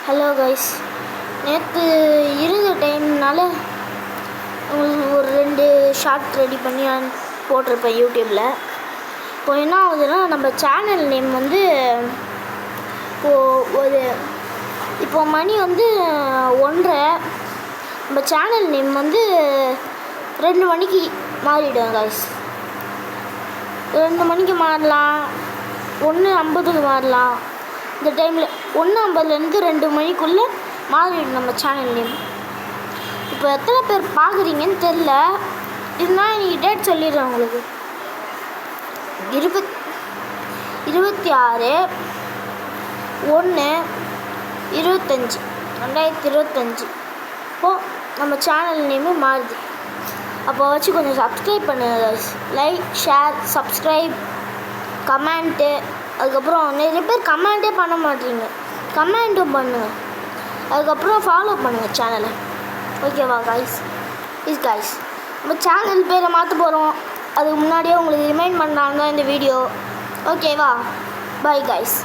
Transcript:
Hello guys, நேற்று இருந்த டைம்னால உங்களுக்கு ஒரு 2 ஷார்ட் ரெடி பண்ணி போட்டிருப்பேன் யூடியூப்பில். இப்போ என்ன ஆகுதுன்னா, நம்ம சேனல் நேம் வந்து இப்போ மணி வந்து 1:30. நம்ம சேனல் நேம் வந்து 2 மணிக்கு மாறிவிடும் கைஸ். 2 மணிக்கு மாறலாம், 1:50க்கு மாறலாம். இந்த டைமில் 1:50லேருந்து 2 மணிக்குள்ளே மாறிடும் நம்ம சேனல் நேம். இப்போ எத்தனை பேர் பார்க்குறீங்கன்னு தெரில, இதுதான் இன்றைக்கி டேட் சொல்லிடுறேன் உங்களுக்கு. 26/1/2025 இப்போது நம்ம சேனல் நேமு மாறுது. அப்போ வச்சு கொஞ்சம் சப்ஸ்கிரைப் பண்ணுங்க. Like, share, subscribe, comment. அதுக்கப்புறம் நிறைய பேர் கமெண்ட்டே பண்ண மாட்டீங்க, கமெண்ட்டும் பண்ணுங்கள். அதுக்கப்புறம் ஃபாலோ பண்ணுங்கள் சேனலை. ஓகேவா கைஸ்? கைஸ், நம்ம சேனல் பேரை மாற்ற போகிறோம். அதுக்கு முன்னாடியே உங்களுக்கு ரிமைண்ட் பண்ணாங்க இந்த வீடியோ. ஓகேவா? Bye guys.